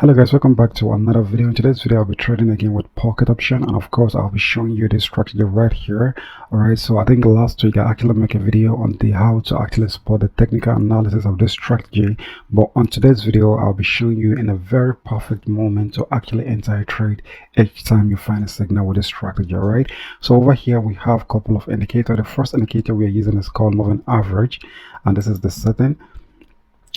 Hello guys, welcome back to another video. In today's video I'll be trading again with pocket option, and of course I'll be showing you this strategy right here. Alright, so I think last week I actually make a video on the how to actually support the technical analysis of this strategy, but on today's video I'll be showing you in a very perfect moment to actually enter a trade each time you find a signal with this strategy. Alright, so over here we have a couple of indicators. The first indicator we are using is called moving average, and this is the setting.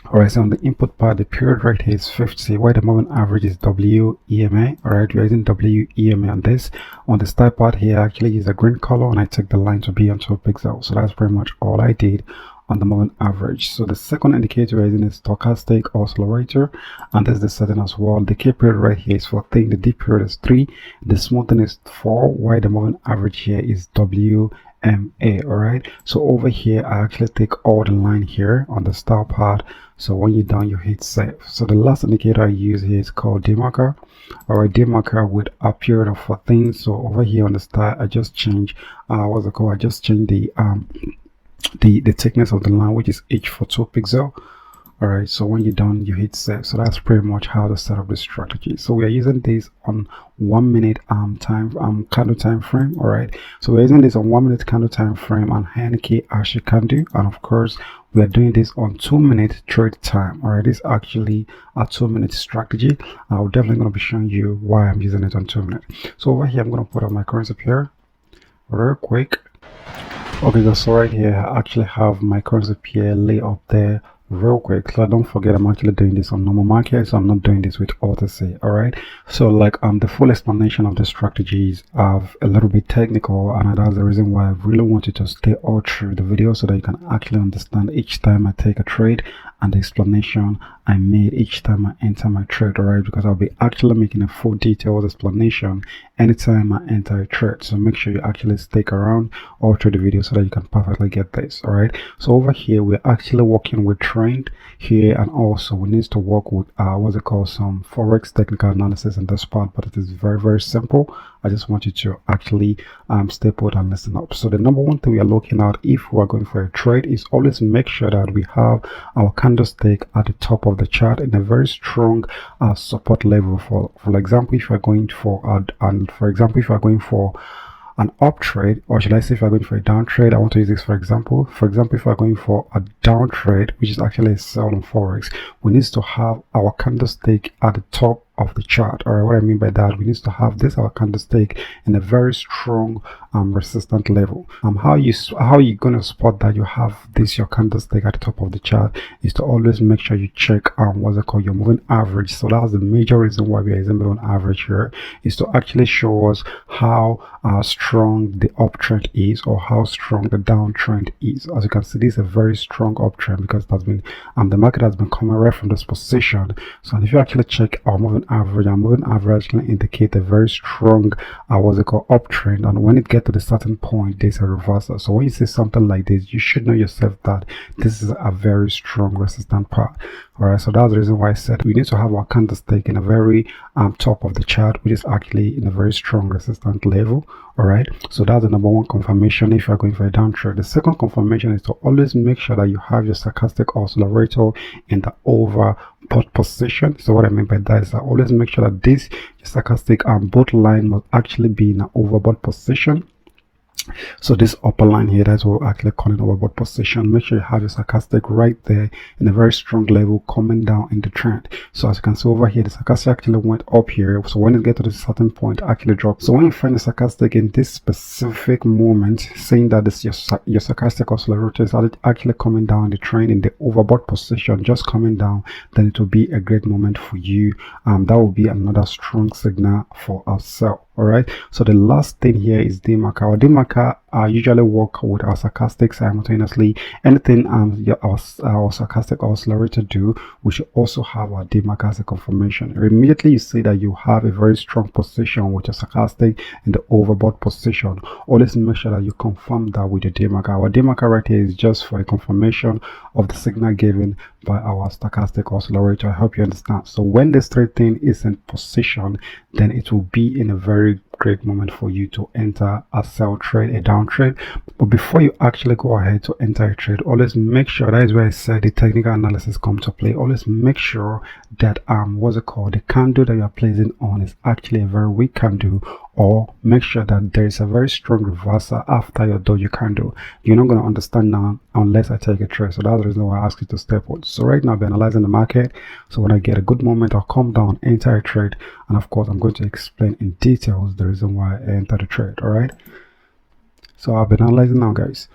Alright, so on the input part, the period right here is 50, while the moving average is WEMA. Alright, we're using WEMA on this. On the style part here, I actually use a green color and I take the line to be on 2 pixels. So that's pretty much all I did on the moving average. So the second indicator we're using is stochastic oscillator, and this is the setting as well. The key period right here is 14, the D period is 3, the smoothing is 4, while the moving average here is WMA. Alright, so over here I actually take all the line here on the style part. So when you're done, you hit save. So the last indicator I use here is called demarker. Alright, demarker with a period of 14. So over here on the style, I just change what's it called? I just change the thickness of the line, which is each for 2 pixels. Alright, so when you're done, you hit save. So that's pretty much how to set up the strategy. So we are using this on 1 minute candle time frame. Alright, so we're using this on 1 minute candle time frame and Henke Ashi candle, and of course we are doing this on 2 minute trade time. Alright, this is actually a 2 minute strategy. I'm definitely going to be showing you why I'm using it on 2 minutes. So over here I'm going to put on my currency pair real quick. Okay, so right here I actually have my currency pair lay up there real quick. So don't forget, I'm actually doing this on normal market, so I'm not doing this with OTC. Alright, so like the full explanation of the strategies are a little bit technical, and that's the reason why I really want you to stay all through the video so that you can actually understand each time I take a trade and the explanation I made each time I enter my trade. Alright, because I'll be actually making a full detailed explanation anytime I enter a trade, so make sure you actually stick around all through the video so that you can perfectly get this. Alright, so over here we're actually working with trend here, and also we need to work with what's it called, some forex technical analysis in this part, but it is very simple. I just want you to actually stay put and listen up. So the number one thing we are looking at if we are going for a trade is always make sure that we have our candlestick at the top of the chart in a very strong support level. For example, if you are going for an up trade, or should I say if you're going for a down trade, I want to use this for example. For example, if we're going for a down trade, which is actually a sell on forex, we need to have our candlestick at the top of the chart. All right, what I mean by that, we need to have this our candlestick in a very strong resistant level. How you gonna spot that you have this your candlestick at the top of the chart is to always make sure you check what's it called, your moving average. So that's the major reason why we are using moving average here, is to actually show us how strong the uptrend is or how strong the downtrend is. As you can see, this is a very strong uptrend because it has been the market has been coming right from this position. So if you actually check our moving average can indicate a very strong what's it called, uptrend, and when it gets to the certain point there's a reversal. So when you see something like this, you should know yourself that this is a very strong resistant part. Alright, so that's the reason why I said we need to have our candlestick in a very top of the chart, which is actually in a very strong resistant level. Alright, so that's the number one confirmation if you're going for a downtrend. The second confirmation is to always make sure that you have your stochastic oscillator in the overbought position. So what I mean by that is that always make sure that this stochastic both line must actually be in an overbought position. So this upper line here, that's what we're actually calling overbought position. Make sure you have your stochastic right there in a very strong level coming down in the trend. So as you can see over here, the stochastic actually went up here. So when it gets to this certain point, actually dropped. So when you find the stochastic in this specific moment, saying that this your stochastic oscillator is actually coming down the trend in the overbought position, just coming down, then it will be a great moment for you. That will be another strong signal for our sell. Alright, so the last thing here is demarker. Our demarker usually work with our stochastic simultaneously. Anything our stochastic oscillator do, we should also have our demarker as a confirmation. Immediately you see that you have a very strong position with your stochastic in the overbought position, always make sure that you confirm that with your demarker. Our demarker right here is just for a confirmation of the signal given by our stochastic oscillator. I hope you understand. So when this trade thing is in position, then it will be in a very great moment for you to enter a sell trade, a down trade. But before you actually go ahead to enter a trade, always make sure, that is where I said the technical analysis come to play. Always make sure that the candle that you are placing on is actually a very weak candle, or make sure that there is a very strong reversal after your doji candle. You're not going to understand now unless I take a trade. So that's the reason why I ask you to stay put. So right now I'll be analyzing the market. So when I get a good moment, I'll come down, enter a trade, and of course I'm going to explain in details the reason why I enter the trade. All right, so I'll be analyzing now, guys.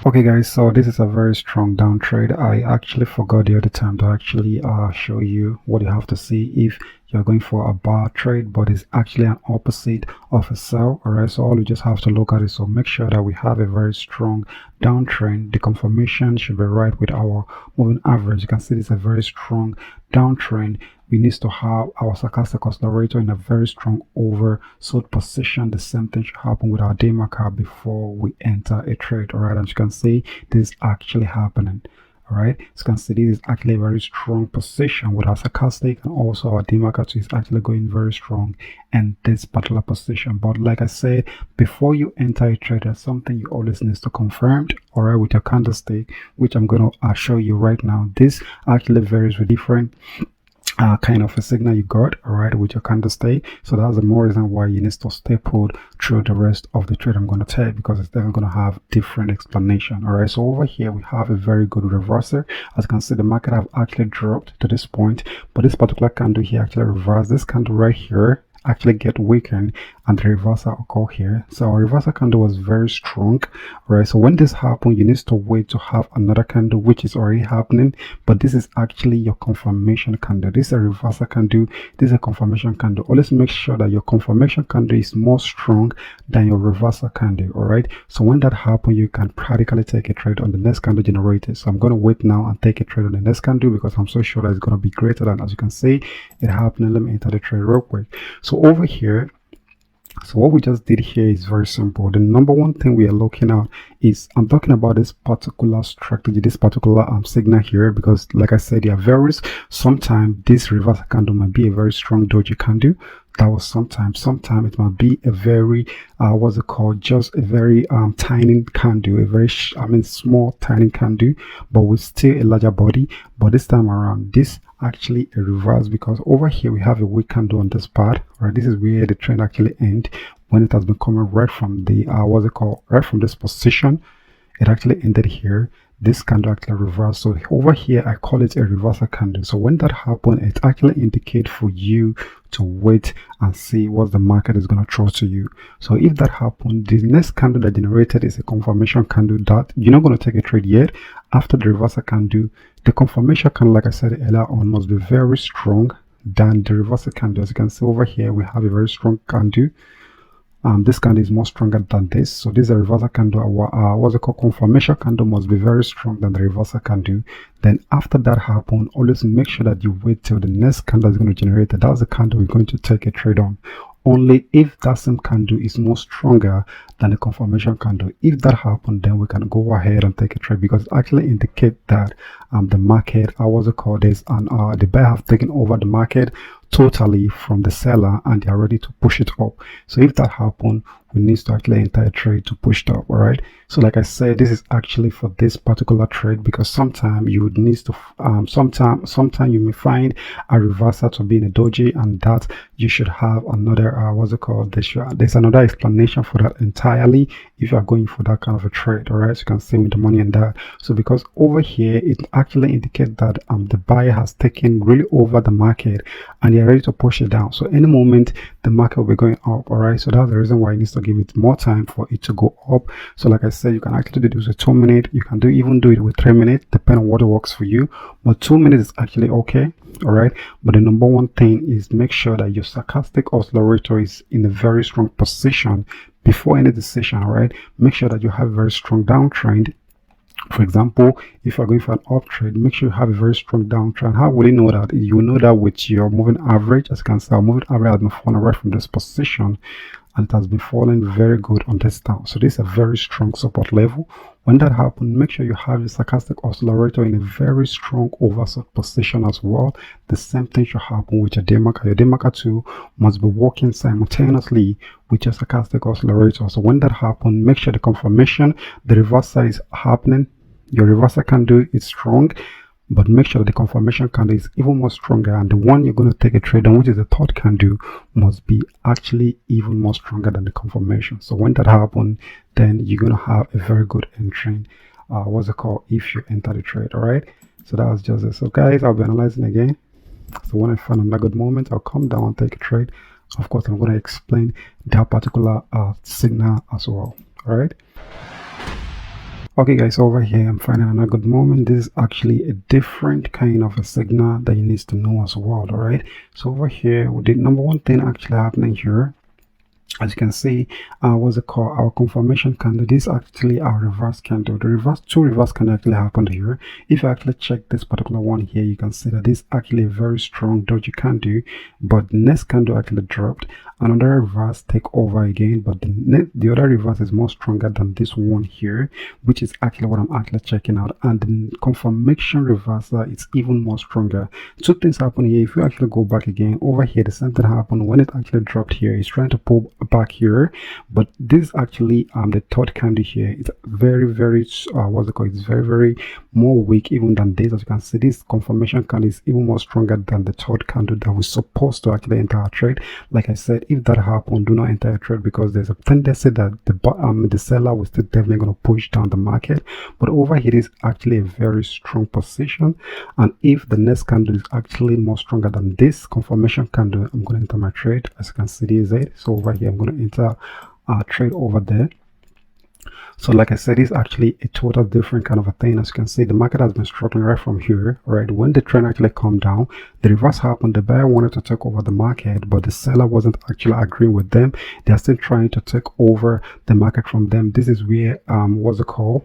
Okay guys, so this is a very strong down trade. I actually forgot the other time to actually show you what you have to see if you're going for a bar trade, but it's actually an opposite of a sell. All right, so all you just have to look at it. So make sure that we have a very strong downtrend. The confirmation should be right with our moving average. You can see this is a very strong downtrend. We need to have our stochastic oscillator in a very strong oversold position. The same thing should happen with our day marker before we enter a trade. All right, as you can see, this is actually happening. All right, so you can see this is actually a very strong position with our stochastic, and also our day marker is actually going very strong in this particular position. But like I said, before you enter a trade, there's something you always need to confirm, all right, with your candlestick, which I'm going to show you right now. This actually varies with different kind of a signal you got, all right, with your candlestick. So that's the more reason why you need to stay put through the rest of the trade I'm going to take, because it's definitely going to have different explanation. All right, so over here we have a very good reversal. As you can see, the market have actually dropped to this point, but this particular candle here actually reversed. This candle right here actually get weakened, and the reversal occur here. So our reversal candle was very strong. Right, so when this happens, you need to wait to have another candle, which is already happening, but this is actually your confirmation candle. This is a reversal candle, this is a confirmation candle. Always make sure that your confirmation candle is more strong than your reversal candle. All right, so when that happens, you can practically take a trade on the next candle generated. So I'm going to wait now and take a trade on the next candle, because I'm so sure that it's going to be greater than, as you can see it happening. Let me enter the trade real quick. So over here, so what we just did here is very simple. The number one thing we are looking at is, I'm talking about this particular strategy, this particular signal here, because like I said, there are varies. Sometimes this reversal candle might be a very strong doji candle. That was sometimes it might be a very what's it called, just a very tiny candle, a very small tiny candle, but with still a larger body. But this time around, this actually a reverse, because over here we have a weak candle on this part. Right, this is where the trend actually end, when it has been coming right from the what's it called, right from this position. It actually ended here. This candle actually reversed. So over here I call it a reversal candle. So when that happens, it actually indicates for you to wait and see what the market is going to throw to you. So if that happens, the next candle that generated is a confirmation candle that you're not going to take a trade yet. After the reversal candle, the confirmation candle, like I said earlier on, must be very strong than the reversal candle. As you can see over here, we have a very strong candle. This candle is more stronger than this. So this is a reversal candle. What's it called, confirmation candle must be very strong than the reversal candle. Then after that happens, always make sure that you wait till the next candle is going to generate. That's the candle we're going to take a trade on. Only if that same candle is more stronger than the confirmation candle. If that happens, then we can go ahead and take a trade, because it actually indicates that the market, what's it called, this, and the buyer have taken over the market totally from the seller, and they are ready to push it up. So if that happens, we need to actually enter a trade to push it up. All right, so like I said, this is actually for this particular trade, because sometimes you would need to sometime you may find a reversal to be in a doji, and that you should have another what's it called, there's another explanation for that entirely if you are going for that kind of a trade. All right, so you can see with the money and that. So because over here it actually indicates that the buyer has taken really over the market, and they're ready to push it down. So any moment the market will be going up. All right, so that's the reason why it needs to give it more time for it to go up. So like I said, you can actually do this with 2 minutes. You can even do it with 3 minutes, depending on what works for you, but 2 minutes is actually okay. All right, but the number one thing is make sure that your stochastic oscillator is in a very strong position before any decision. All right, make sure that you have a very strong downtrend. For example, if you're going for an uptrend, make sure you have a very strong downtrend. How will you know that? You will know that with your moving average. As you can see, our moving average has been falling right from this position, and it has been falling very good on this down. So this is a very strong support level. When that happens, make sure you have your stochastic oscillator in a very strong oversold position as well. The same thing should happen with your day marker. Your day marker too must be working simultaneously with your stochastic oscillator. So when that happens, make sure the confirmation, the reversal is happening. Your reversal candle is strong, but make sure that the confirmation candle is even more stronger, and the one you're going to take a trade on, which is the third candle, must be actually even more stronger than the confirmation. So when that happens, then you're going to have a very good entry, what's it called, if you enter the trade. All right, so that was just it. So guys, I'll be analyzing again. So when I find another good moment, I'll come down and take a trade. Of course, I'm going to explain that particular signal as well. All right. Okay guys, over here I'm finding another good moment. This is actually a different kind of a signal that you need to know as well. All right, so over here, the number one thing actually happening here, as you can see, what's it called, our confirmation candle. This is actually our reverse candle. The two reverse candle actually happened here. If you actually check this particular one here, you can see that this is actually a very strong doji candle, but the next candle actually dropped. Another reverse take over again, but the other reverse is more stronger than this one here, which is actually what I'm actually checking out. And the confirmation reversal is even more stronger. Two things happen here. If you actually go back again over here, the same thing happened when it actually dropped here. It's trying to pull back here, but this actually the third candle here, it's very what's it called, it's very more weak even than this. As you can see, this confirmation candle is even more stronger than the third candle that was supposed to actually enter a trade. Like I said, if that happens, do not enter a trade, because there's a tendency that the seller will still definitely going to push down the market. But over here is actually a very strong position, and if the next candle is actually more stronger than this confirmation candle, I'm going to enter my trade. As you can see, this is it. So over here I'm going to enter a trade over there. So like I said, it's actually a total different kind of a thing. As you can see, the market has been struggling right from here, right? When the trend actually come down, the reverse happened. The buyer wanted to take over the market, but the seller wasn't actually agreeing with them. They're still trying to take over the market from them. This is where what's it called,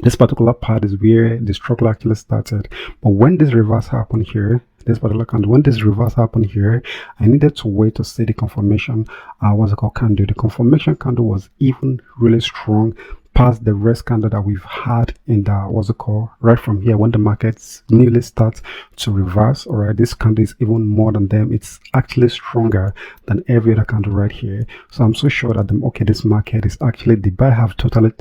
this particular part is where the struggle actually started. But when this reverse happened here, this particular candle, when this reverse happened here, I needed to wait to see the confirmation what's it called candle. The confirmation candle was even really strong past the rest candle that we've had in the what's it called, right from here. When the markets newly starts to reverse, all right, this candle is even more than them. It's actually stronger than every other candle right here. So I'm so sure that this market is actually, the buy have totally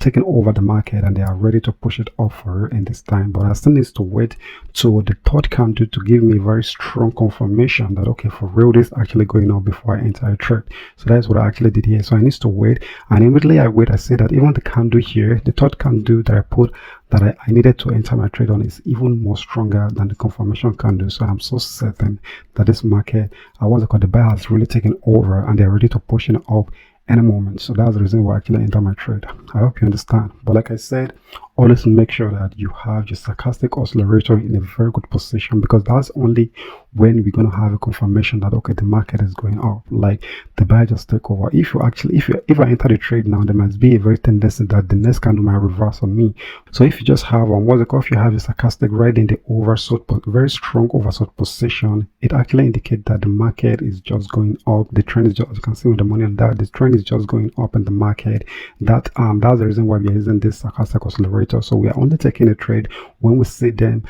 taken over the market, and they are ready to push it offer in this time. But I still need to wait to the third candle to give me very strong confirmation that okay, for real, this is actually going on before I enter a trade. So that's what I actually did here. So I need to wait, and immediately I wait, I see that even the candle here, the third candle that I put that I needed to enter my trade on, is even more stronger than the confirmation candle. So I'm so certain that this market, what's it called, the buyer has really taken over, and they're ready to push it up any moment. So that's the reason why I actually enter my trade. I hope you understand. But like I said, always make sure that you have your stochastic oscillator in a very good position, because that's only when we're going to have a confirmation that okay, the market is going up, like the buyer just take over. If I enter the trade now, there must be a very tendency that the next candle might reverse on me. So if you just have what's it called, if you have a stochastic right in the oversold, very strong oversold position, it actually indicates that the market is just going up. The trend is just, as you can see with the money on that, the trend is just going up in the market. That's the reason why we are using this stochastic oscillator. So we are only taking a trade when we see them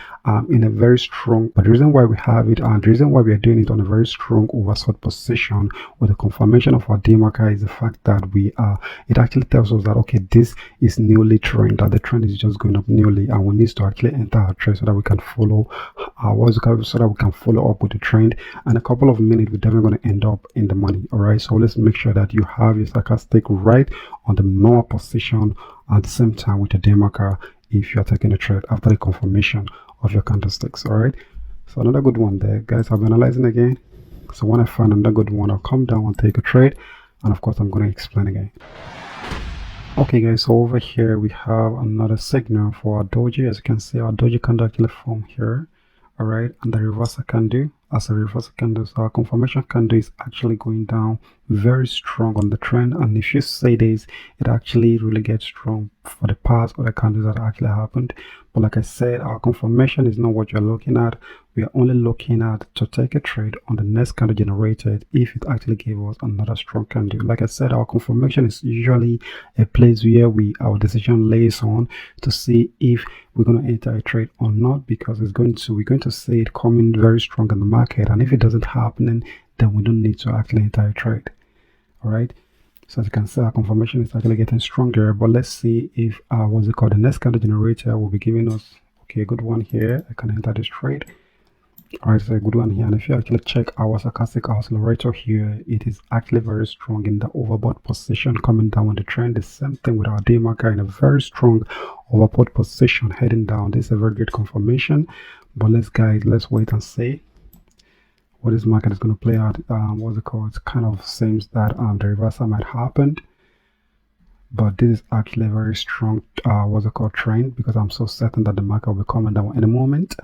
in a very strong, but the reason why we have it, and the reason why we are doing it on a very strong oversold position with the confirmation of our demarker, is the fact that it actually tells us that okay, this is newly trend, that the trend is just going up newly, and we need to actually enter our trade so that we can follow so that we can follow up with the trend. And a couple of minutes, we're definitely going to end up in the money. All right, so let's make sure that you have your stochastic right on the normal position at the same time with the demarker if you are taking a trade after the confirmation of your candlesticks. All right, so another good one there, guys. I'll be analyzing again. So when I find another good one, I'll come down and take a trade, and of course I'm going to explain again. Okay guys, so over here we have another signal for our doji. As you can see, our doji candle actually form here. All right, and the reversal candle, as a reversal candle, so our confirmation candle is actually going down very strong on the trend. And if you say this, it actually really gets strong for the past or the candles that actually happened. But like I said, our confirmation is not what you're looking at. We are only looking at to take a trade on the next candle generated if it actually gave us another strong candle. Like I said, our confirmation is usually a place where our decision lays on to see if we're going to enter a trade or not, because we're going to see it coming very strong in the market, and if it doesn't happen, then we don't need to actually enter a trade. All right, so as you can see, our confirmation is actually getting stronger. But let's see if what's it called, the next candle generator will be giving us a good one here. I can enter this trade. All right, so a good one here. And if you actually check our stochastic accelerator here, it is actually very strong in the overbought position coming down on the trend. The same thing with our day marker in a very strong overbought position heading down. This is a very good confirmation. But let's wait and see what this market is going to play out. What's it called? It kind of seems that the reversal might happen, but this is actually a very strong trend, because I'm so certain that the market will be coming down in a moment.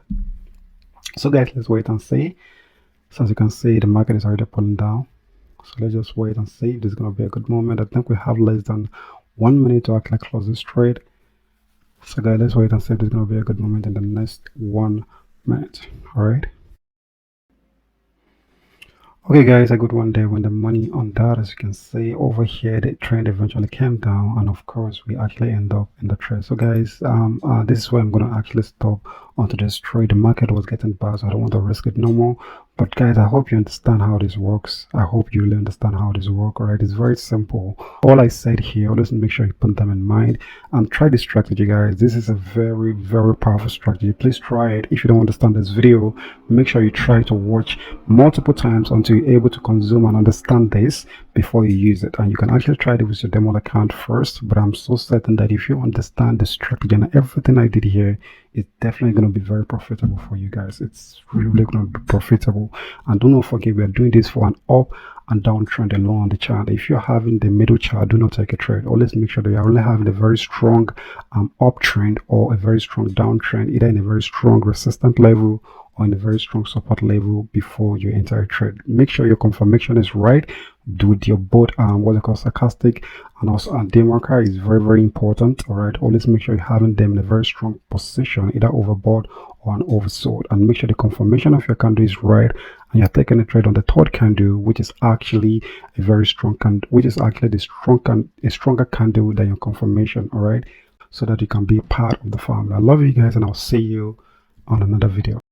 So guys, let's wait and see. So as you can see, the market is already pulling down, so let's just wait and see if this is going to be a good moment. I think we have less than 1 minute to actually close this trade. So guys, let's wait and see if this is going to be a good moment in the next 1 minute. All right. Okay guys, a good one there when the money on that. As you can see over here, the trend eventually came down, and of course we actually end up in the trade. So guys, this is where I'm going to actually stop onto this trade. The market was getting bad, so I don't want to risk it no more. But guys, I hope you understand how this works. I hope you really understand how this works. All right, it's very simple. All I said here, always make sure you put them in mind and try this strategy, guys. This is a very, very powerful strategy. Please try it. If you don't understand this video, make sure you try to watch multiple times until you're able to consume and understand this before you use it. And you can actually try it with your demo account first, but I'm so certain that if you understand the strategy and everything I did here, it's definitely going to be very profitable for you guys. It's really going to be profitable. And do not forget, we are doing this for an up and down trend alone on the chart. If you're having the middle chart, do not take a trade. Always make sure that you're only having a very strong uptrend or a very strong downtrend, either in a very strong resistance level or in a very strong support level before you enter a trade. Make sure your confirmation is right. Do with your both what they call stochastic and also day marker is very, very important. All right, always make sure you're having them in a very strong position, either overbought or an oversold, and make sure the confirmation of your candle is right, and you're taking a trade on the third candle, which is actually a very strong candle, which is actually a stronger candle than your confirmation. All right, so that you can be part of the family. I love you guys, and I'll see you on another video.